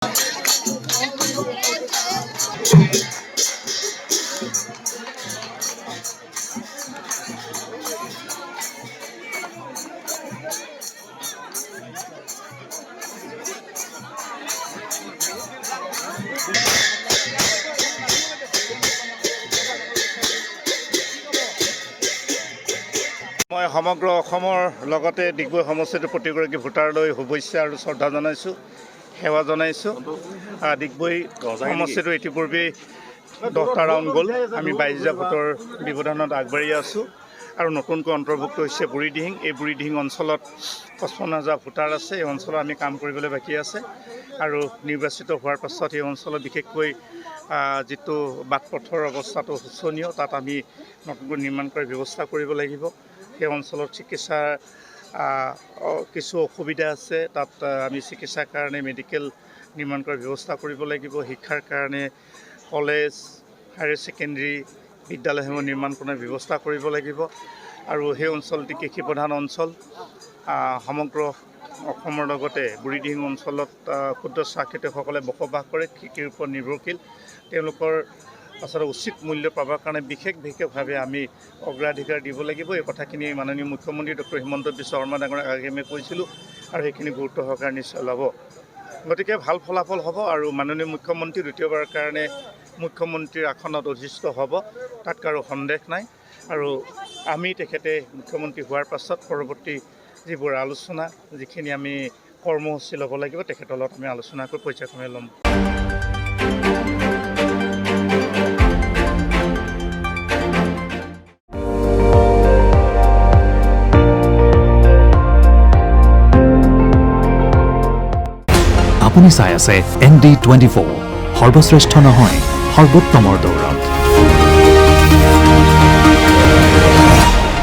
মই সমগ্ৰ অসমৰ লগতে ডিগবৈ সমষ্টিৰ প্ৰতিগৰাকী ভোটাৰলৈ শুভেচ্ছা আৰু শ্ৰদ্ধা জনাইছোঁ, সেৱা জনাইছোঁ। ডিগবৈ সমষ্টিটো ইতিপূৰ্বে 10টা ৰাউণ্ড গ'ল। আমি 22 ভোটৰ ব্যৱধানত আগবাঢ়ি আছোঁ আৰু নতুনকৈ অন্তৰ্ভুক্ত হৈছে বুঢ়ীদিহিং। এই বুঢ়ীদিহিং অঞ্চলত 55,000 ভোটাৰ আছে। এই অঞ্চলত আমি কাম কৰিবলৈ বাকী আছে আৰু নিৰ্বাচিত হোৱাৰ পাছত এই অঞ্চলত বিশেষকৈ যিটো বাট পথৰ অৱস্থাটো শোচনীয়, তাত আমি নতুনকৈ নিৰ্মাণ কৰাৰ ব্যৱস্থা কৰিব লাগিব। সেই অঞ্চলত চিকিৎসাৰ কিছু অসুবিধা আছে, তাত আমি চিকিৎসাৰ কাৰণে মেডিকেল নিৰ্মাণ কৰাৰ ব্যৱস্থা কৰিব লাগিব। শিক্ষাৰ কাৰণে কলেজ, হায়াৰ ছেকেণ্ডেৰী বিদ্যালয়সমূহ নিৰ্মাণ কৰাৰ ব্যৱস্থা কৰিব লাগিব আৰু সেই অঞ্চলটি কৃষি প্ৰধান অঞ্চল। সমগ্ৰ অসমৰ লগতে বুঢ়ীদিহিং অঞ্চলত ক্ষুদ্ৰ চাহ খেতিয়কসকলে বসবাস কৰে, কৃষিৰ ওপৰত নিৰ্ভৰশীল। তেওঁলোকৰ আচলতে উচিত মূল্য পাবৰ কাৰণে বিশেষভাৱে আমি অগ্ৰাধিকাৰ দিব লাগিব। এই কথাখিনি মাননীয় মুখ্যমন্ত্ৰী ডক্টৰ হিমন্ত বিশ্ব শৰ্মা ডাঙৰীয়াক আগে আমি কৈছিলোঁ আৰু সেইখিনি গুৰুত্ব সহকাৰে নিশ্চয় ল'ব। গতিকে ভাল ফলাফল হ'ব আৰু মাননীয় মুখ্যমন্ত্ৰী দ্বিতীয়বাৰৰ কাৰণে মুখ্যমন্ত্ৰীৰ আসনত অধিষ্ঠিত হ'ব, তাত কাৰো সন্দেহ নাই। আৰু আমি তেখেতে মুখ্যমন্ত্ৰী হোৱাৰ পাছত পৰৱৰ্তী যিবোৰ আলোচনা, যিখিনি আমি কৰ্মসূচী ল'ব লাগিব, তেখেতৰ লগত আমি আলোচনা কৰি পৰ্যায়ক্ৰমে ল'ম। আপুনি চাই আছে ND24, সৰ্বশ্ৰেষ্ঠ নহয় সৰ্বোত্তমৰ দৌৰত।